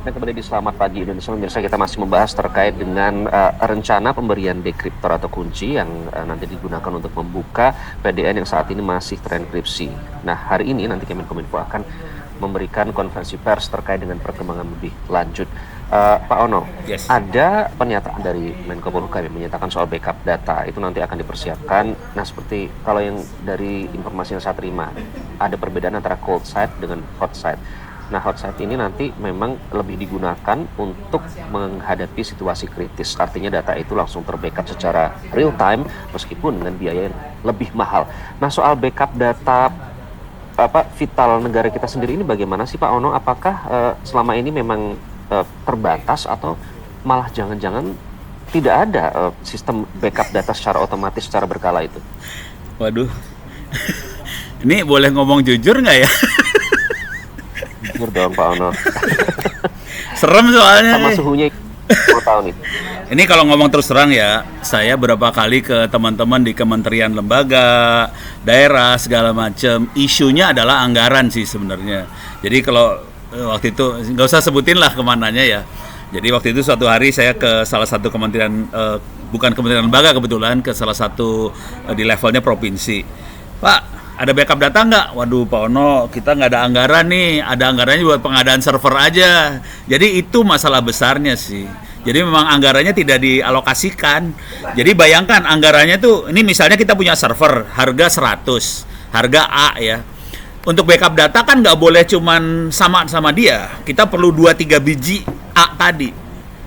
Dan kembali di Selamat Pagi Indonesia, pemirsa, kita masih membahas terkait dengan rencana pemberian dekriptor atau kunci yang nanti digunakan untuk membuka PDN yang saat ini masih terenkripsi. Nah, hari ini nanti Kemenkominfo akan memberikan konferensi pers terkait dengan perkembangan lebih lanjut. Pak Ono, Yes. ada pernyataan dari Menko Polhukam yang menyatakan soal backup data itu nanti akan dipersiapkan. Nah, seperti kalau yang dari informasi yang saya terima, ada perbedaan antara cold site dengan hot site. Nah, hot site ini nanti memang lebih digunakan untuk menghadapi situasi kritis. Artinya data itu langsung terbackup secara real time meskipun dengan biaya yang lebih mahal. Nah, soal backup data vital negara kita sendiri ini bagaimana sih Pak Ono? Apakah selama ini memang terbatas atau malah jangan-jangan tidak ada sistem backup data secara otomatis secara berkala itu? Waduh, ini boleh ngomong jujur nggak ya? Jujur dong Pak Ono. Serem soalnya Sama nih. suhunya 10 tahun itu. Ini kalau ngomong terus terang ya, saya berapa kali ke teman-teman di kementerian lembaga, daerah, segala macam. Isunya adalah anggaran sih sebenarnya. Jadi kalau waktu itu, nggak usah sebutin lah kemananya ya. Jadi waktu itu suatu hari saya ke salah satu kementerian, bukan kementerian lembaga kebetulan, ke salah satu di levelnya provinsi. Pak, ada backup data nggak? Waduh Pak Ono, kita nggak ada anggaran nih. Ada anggarannya buat pengadaan server aja. Jadi itu masalah besarnya sih. Jadi memang anggarannya tidak dialokasikan. Jadi bayangkan anggarannya tuh, ini misalnya kita punya server harga 100, harga A ya. Untuk backup data kan nggak boleh cuman sama dia. Kita perlu 2-3 biji A tadi.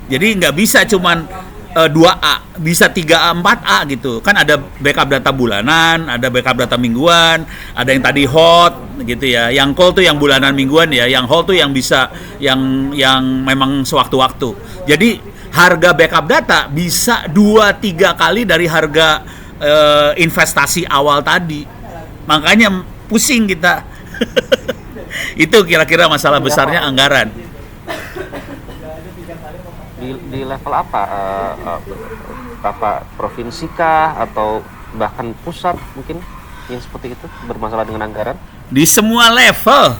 Jadi nggak bisa cuman 2A, bisa 3A, 4A gitu. Kan ada backup data bulanan, ada backup data mingguan, ada yang tadi hot gitu ya. Yang cold tuh yang bulanan mingguan ya, yang hot tuh yang bisa yang memang sewaktu-waktu. Jadi harga backup data bisa 2-3 kali dari harga investasi awal tadi. Makanya pusing kita. Itu kira-kira masalah besarnya anggaran. Di level apa? Provinsi kah atau bahkan pusat mungkin yang seperti itu bermasalah dengan anggaran? Di semua level.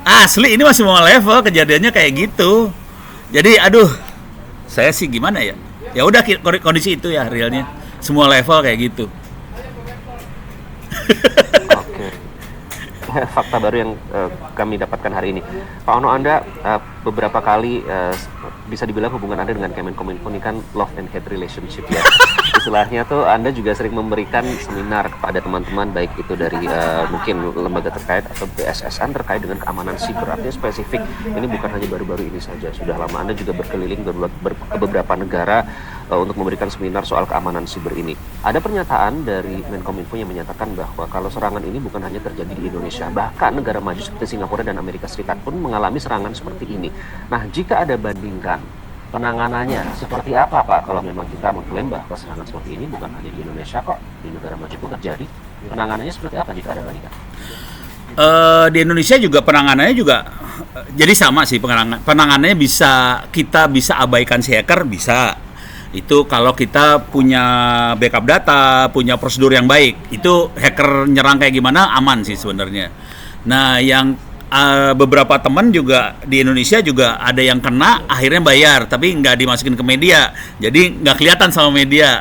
Asli ini masih semua level kejadiannya kayak gitu. Jadi aduh, saya sih gimana ya? Ya udah kondisi itu ya realnya. Semua level kayak gitu. Oke. Fakta baru yang kami dapatkan hari ini. Pak Ono, Anda beberapa kali bisa dibilang hubungan Anda dengan Kemenkominfo ini kan love and hate relationship ya. Istilahnya tuh Anda juga sering memberikan seminar kepada teman-teman baik itu dari mungkin lembaga terkait atau BSSN terkait dengan keamanan siber. Artinya spesifik. Ini bukan hanya baru-baru ini saja. Sudah lama Anda juga berkeliling ke beberapa negara untuk memberikan seminar soal keamanan siber ini. Ada pernyataan dari Menkominfo yang menyatakan bahwa kalau serangan ini bukan hanya terjadi di Indonesia, bahkan negara maju seperti Singapura dan Amerika Serikat pun mengalami serangan seperti ini. Nah, jika ada bandingkan penanganannya seperti apa Pak kalau memang kita mengklaim bahwa serangan seperti ini bukan hanya di Indonesia kok, di negara maju pun terjadi. Penanganannya seperti apa jika ada bandingkan? Di Indonesia juga penanganannya juga jadi sama sih, penanganannya kita bisa abaikan si hacker bisa. Itu kalau kita punya backup data, punya prosedur yang baik, itu hacker nyerang kayak gimana aman sih sebenarnya. Nah, yang beberapa teman juga di Indonesia juga ada yang kena akhirnya bayar tapi nggak dimasukin ke media, jadi nggak kelihatan sama media.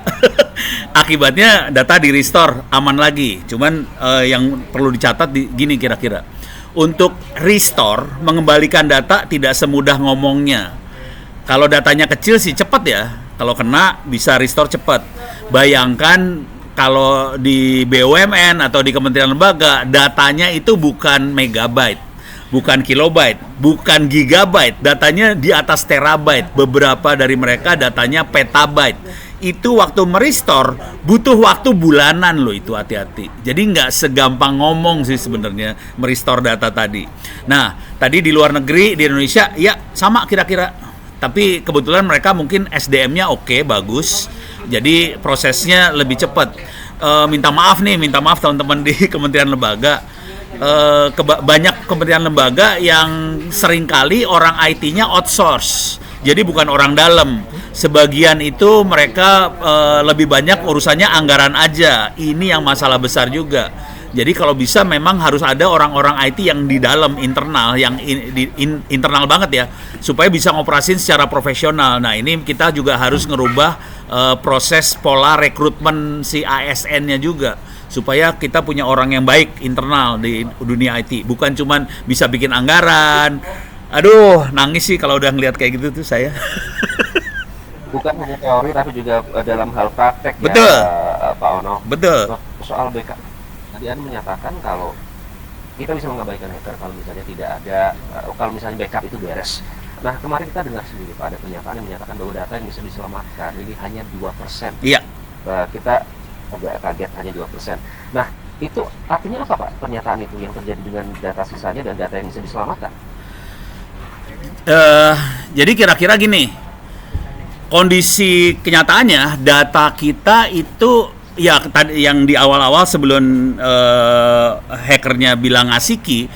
Akibatnya data di restore aman lagi. Cuman yang perlu dicatat gini kira-kira, untuk restore mengembalikan data tidak semudah ngomongnya. Kalau datanya kecil sih cepat ya, kalau kena bisa restore cepat. Bayangkan kalau di BUMN atau di kementerian lembaga datanya itu bukan megabyte, bukan kilobyte, bukan gigabyte, datanya di atas terabyte. Beberapa dari mereka datanya petabyte. Itu waktu merestore butuh waktu bulanan loh, itu hati-hati. Jadi nggak segampang ngomong sih sebenarnya merestore data tadi. Nah, tadi di luar negeri, di Indonesia ya sama kira-kira. Tapi kebetulan mereka mungkin SDM-nya oke, bagus. Jadi prosesnya lebih cepat. Minta maaf teman-teman di kementerian lembaga. Banyak kementerian lembaga yang seringkali orang IT-nya outsource. Jadi bukan orang dalam. Sebagian itu mereka lebih banyak urusannya anggaran aja. Ini yang masalah besar juga. Jadi kalau bisa memang harus ada orang-orang IT yang di dalam internal, yang internal banget ya, supaya bisa ngoperasin secara profesional. Nah ini kita juga harus ngerubah proses pola rekrutmen si ASN-nya juga, supaya kita punya orang yang baik internal di dunia IT, bukan cuman bisa bikin anggaran. Aduh, nangis sih kalau udah ngeliat kayak gitu tuh saya. Bukan hanya teori tapi juga dalam hal praktek Betul. ya, Pak Ono. Betul. Soal backup, tadi Anda menyatakan kalau kita bisa mengabaikan hacker kalau misalnya tidak ada, kalau misalnya backup itu beres. Nah kemarin kita dengar sendiri Pak, ada pernyataan yang menyatakan bahwa data yang bisa diselamatkan ini hanya 2%. Iya. Kita agak kaget hanya 2%. Nah itu artinya apa Pak, pernyataan itu yang terjadi dengan data sisanya dan data yang bisa diselamatkan? Jadi kira-kira gini, kondisi kenyataannya data kita itu ya tadi yang di awal-awal sebelum hackernya bilang ngasiki,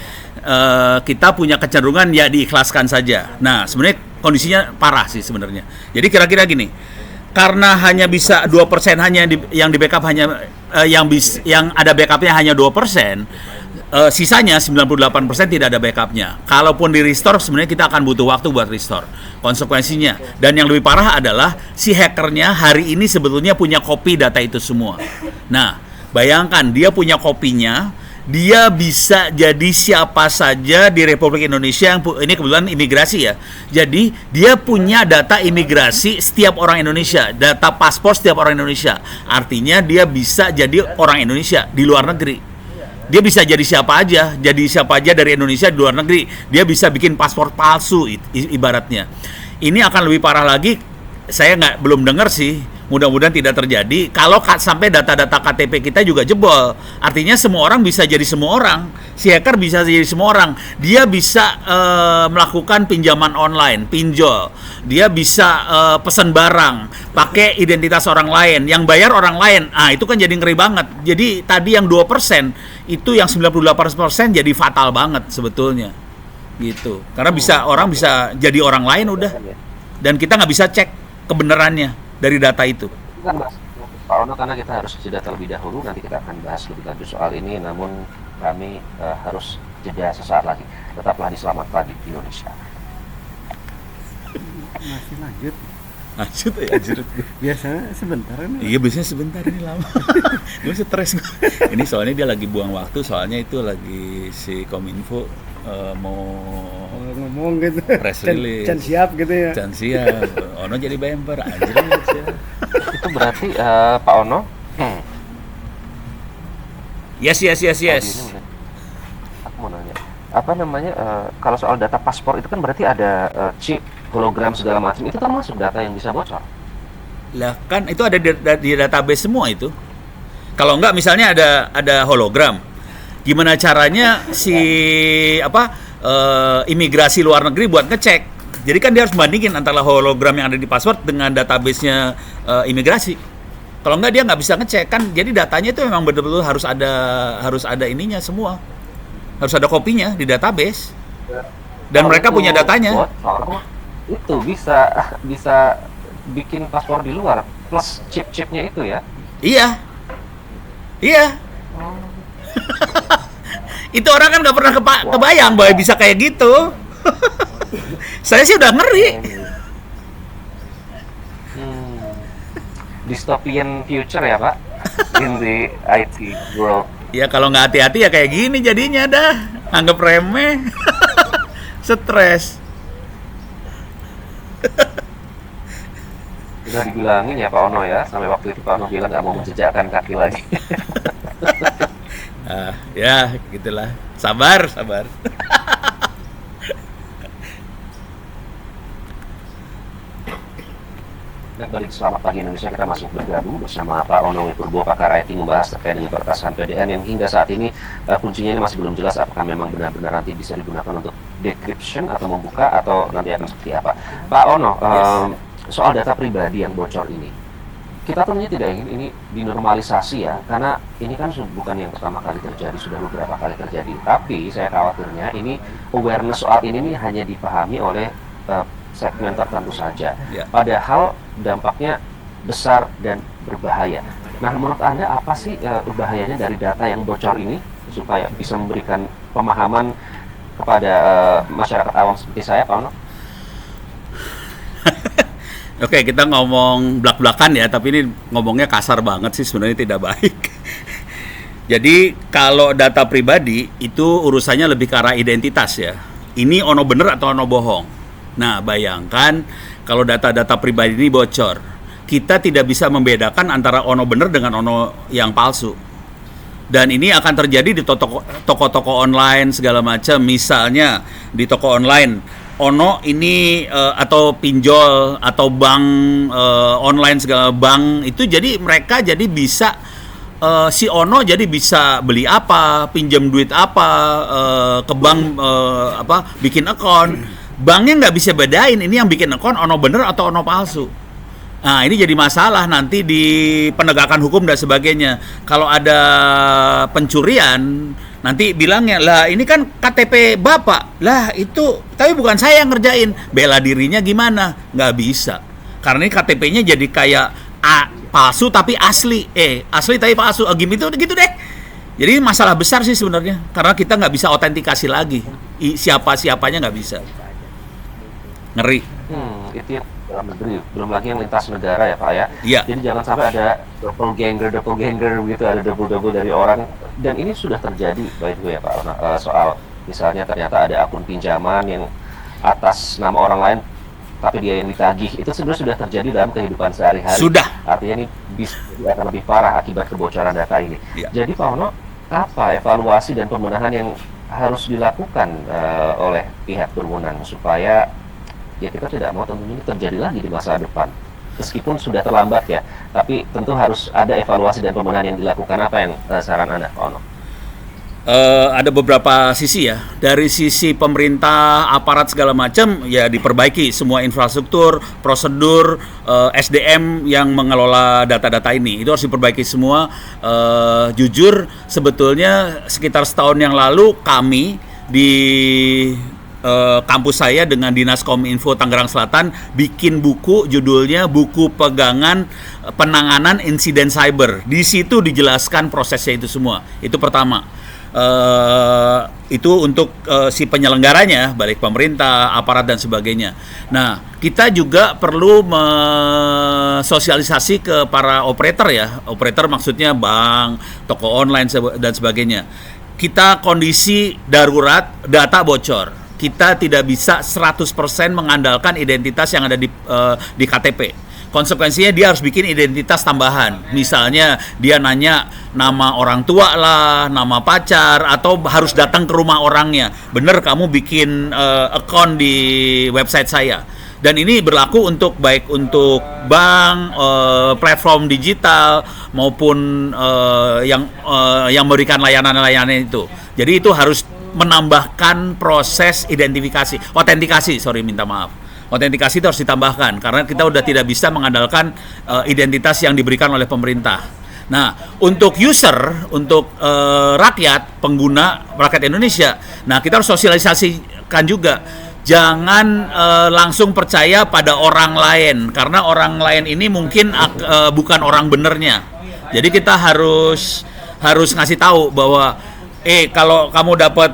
kita punya kecenderungan ya diikhlaskan saja. Nah sebenarnya kondisinya parah sih sebenarnya. Jadi kira-kira gini, karena hanya bisa 2% hanya yang di backup hanya yang ada backupnya hanya 2%. Sisanya 98% tidak ada backupnya. Kalaupun di restore sebenarnya kita akan butuh waktu buat restore. Konsekuensinya, dan yang lebih parah adalah si hackernya hari ini sebetulnya punya copy data itu semua. Nah, bayangkan dia punya kopinya, dia bisa jadi siapa saja di Republik Indonesia yang ini kebetulan imigrasi ya. Jadi dia punya data imigrasi setiap orang Indonesia, data paspor setiap orang Indonesia. Artinya dia bisa jadi orang Indonesia di luar negeri. Dia bisa jadi siapa aja dari Indonesia di luar negeri. Dia bisa bikin paspor palsu ibaratnya. Ini akan lebih parah lagi. Saya belum dengar sih. Mudah-mudahan tidak terjadi. Kalau sampai data-data KTP kita juga jebol, artinya semua orang bisa jadi semua orang. Si hacker bisa jadi semua orang. Dia bisa melakukan pinjaman online, pinjol. Dia bisa pesan barang, pakai identitas orang lain. Yang bayar orang lain. Itu kan jadi ngeri banget. Jadi tadi yang 2%, itu yang 98% jadi fatal banget sebetulnya. Gitu. Karena orang bisa jadi orang lain udah. Dan kita nggak bisa cek kebenarannya dari data itu. Kan Pak Ono, karena kita harus jeda terlebih dahulu, nanti kita akan bahas lebih lanjut soal ini, namun kami harus jeda sesaat lagi. Tetaplah di Selamat Pagi Indonesia. Masih lanjut. Lanjut. Biasanya sebentar kan? Iya, biasanya sebentar, ini lama. Gue stres. Ini soalnya dia lagi buang waktu, soalnya itu lagi si Kominfo mau ngomong gitu. Press release. Can siap gitu ya. Can siap. Ono jadi bemper anjir. Itu berarti Pak Ono. Yes. Aku mau nanya. Apa namanya? Kalau soal data paspor itu kan berarti ada chip, hologram segala macam. Itu termasuk data yang bisa bocor. Lah kan itu ada di database semua itu. Kalau enggak misalnya ada hologram, gimana caranya si imigrasi luar negeri buat ngecek? Jadi kan dia harus bandingin antara hologram yang ada di password dengan database-nya imigrasi. Kalau enggak dia nggak bisa ngecek kan. Jadi datanya itu memang betul-betul harus ada ininya semua. Harus ada kopinya di database. Dan mereka punya datanya. Itu bisa bikin paspor di luar plus chip-chipnya itu ya. Iya. Itu orang kan nggak pernah kebayang bahwa bisa kayak gitu. Saya sih udah ngeri. Dystopian future ya Pak, in the IT world. Ya kalau nggak hati-hati ya kayak gini jadinya dah. Anggap remeh. Stres. Udah dibilangin ya Pak Ono ya, sampai waktu itu Pak Ono bilang nggak mau menjejakkan kaki lagi. Ya gitulah. Sabar. Dan balik Selamat Pagi Indonesia, kita masih bergabung bersama Pak Ono Purbo, pakar IT, membahas terkait dengan peretasan PDN yang hingga saat ini kuncinya ini masih belum jelas apakah memang benar-benar nanti bisa digunakan untuk decryption atau membuka atau nanti akan seperti apa. Pak Ono, soal data pribadi yang bocor ini, kita tentunya tidak ingin ini dinormalisasi ya, karena ini kan bukan yang pertama kali terjadi, sudah beberapa kali terjadi. Tapi saya khawatirnya ini awareness soal ini hanya dipahami oleh segmen tertentu saja. Ya. Padahal dampaknya besar dan berbahaya. Nah, menurut Anda apa sih bahayanya dari data yang bocor ini supaya bisa memberikan pemahaman kepada masyarakat awam seperti saya, Pak Ono? Oke, kita ngomong blak-blakan ya, tapi ini ngomongnya kasar banget sih, sebenarnya tidak baik. Jadi kalau data pribadi itu urusannya lebih ke arah identitas ya. Ini ono bener atau ono bohong. Nah, bayangkan kalau data-data pribadi ini bocor, kita tidak bisa membedakan antara ono bener dengan ono yang palsu. Dan ini akan terjadi di toko-toko online segala macam. Misalnya di toko online, ono ini atau pinjol atau bank online segala bank itu, jadi mereka jadi bisa si Ono jadi bisa beli apa, pinjam duit apa, ke bank bikin account. Banknya nggak bisa bedain ini yang bikin account Ono bener atau Ono palsu. Nah, ini jadi masalah nanti di penegakan hukum dan sebagainya. Kalau ada pencurian, nanti bilangnya, lah ini kan KTP Bapak. Lah itu, tapi bukan saya yang ngerjain. Bela dirinya gimana? Nggak bisa. Karena ini KTP-nya jadi kayak palsu tapi asli. Asli tapi palsu. Gitu deh. Jadi masalah besar sih sebenarnya. Karena kita nggak bisa autentikasi lagi. Siapa-siapanya nggak bisa. Ngeri. Itu yang dalam negeri, belum lagi yang lintas negara ya Pak ya. Iya. Jadi jangan sampai ada doppelganger begitu, ada double dari orang. Dan ini sudah terjadi by the way ya Pak, soal misalnya ternyata ada akun pinjaman yang atas nama orang lain tapi dia yang ditagih. Itu sebenarnya sudah terjadi dalam kehidupan sehari-hari. Sudah. Artinya ini bisa akan lebih parah akibat kebocoran data ini. Iya. Jadi Pak Ono, apa evaluasi dan pembenahan yang harus dilakukan oleh pihak berwenang supaya ya kita tidak mau tentunya ini terjadi lagi di masa depan, meskipun sudah terlambat ya, tapi tentu harus ada evaluasi dan pembenahan yang dilakukan. Apa yang saran Anda, Pak Ono? Ada beberapa sisi ya. Dari sisi pemerintah, aparat segala macam ya diperbaiki semua infrastruktur, prosedur, SDM yang mengelola data-data ini. Itu harus diperbaiki semua. Jujur sebetulnya sekitar setahun yang lalu kami di kampus saya dengan Dinas Kominfo Tangerang Selatan bikin buku, judulnya Buku Pegangan Penanganan Insiden Cyber. Di situ dijelaskan prosesnya itu semua. Itu pertama. Itu untuk si penyelenggaranya, baik pemerintah, aparat dan sebagainya. Nah, kita juga perlu sosialisasi ke para operator ya. Operator maksudnya bank, toko online dan sebagainya. Kita kondisi darurat, data bocor. Kita tidak bisa 100% mengandalkan identitas yang ada di KTP. Konsekuensinya dia harus bikin identitas tambahan. Misalnya dia nanya nama orang tua lah, nama pacar, atau harus datang ke rumah orangnya. Bener kamu bikin account di website saya. Dan ini berlaku untuk baik untuk bank, platform digital maupun yang memberikan layanan-layanan itu. Jadi itu harus menambahkan proses autentikasi, minta maaf. Autentikasi itu harus ditambahkan karena kita udah tidak bisa mengandalkan identitas yang diberikan oleh pemerintah. Nah, untuk user, untuk rakyat, pengguna, rakyat Indonesia, nah kita harus sosialisasikan juga. Jangan langsung percaya pada orang lain karena orang lain ini mungkin bukan orang benernya. Jadi kita harus ngasih tahu bahwa kalau kamu dapat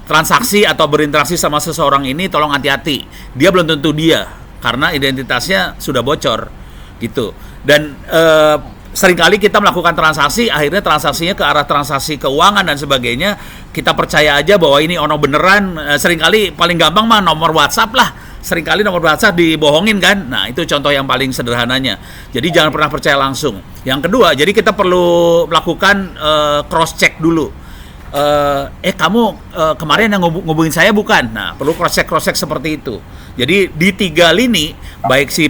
transaksi atau berinteraksi sama seseorang ini, tolong hati-hati. Dia belum tentu dia, karena identitasnya sudah bocor, gitu. Dan seringkali kita melakukan transaksi, akhirnya transaksinya ke arah transaksi keuangan dan sebagainya. Kita percaya aja bahwa ini ono beneran. Seringkali paling gampang mah nomor WhatsApp lah. Seringkali nomor WhatsApp dibohongin kan. Nah, itu contoh yang paling sederhananya. Jadi jangan pernah percaya langsung. Yang kedua, jadi kita perlu melakukan cross check dulu. Kamu kemarin yang ngubungin saya bukan? Nah, perlu cross check seperti itu. Jadi di 3 lini, baik si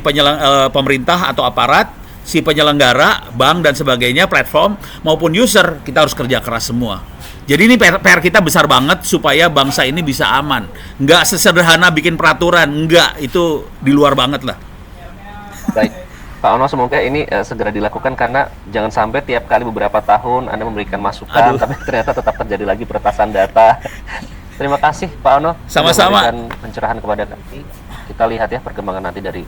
pemerintah atau aparat, si penyelenggara, bank dan sebagainya, platform maupun user, kita harus kerja keras semua. Jadi ini PR kita besar banget supaya bangsa ini bisa aman. Nggak sesederhana bikin peraturan, nggak, itu di luar banget lah. Baik, Pak Ono, semoga ini segera dilakukan karena jangan sampai tiap kali beberapa tahun Anda memberikan masukan, tapi ternyata tetap terjadi lagi peretasan data. Terima kasih Pak Ono. Sama-sama. Sudah memberikan pencerahan kepada kami. Kita lihat ya perkembangan nanti dari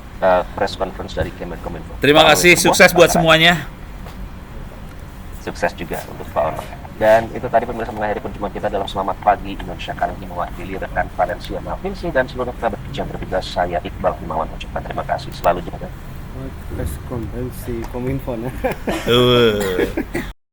press conference dari Kemenkominfo. Terima Pak Ono kasih, semua, sukses buat Pak Ara. semuanya. Sukses juga untuk Pak Ono. Dan itu tadi pemirsa mengakhiri perjumpaan kita dalam Selamat Pagi Indonesia kali ini mewakili rekan Valencia Malvinsi dan seluruh kerabat kerja yang bertugas. Saya Iqbal Himawan mengucapkan terima kasih. Selalu jaga. Press konferensi Kominfo nah.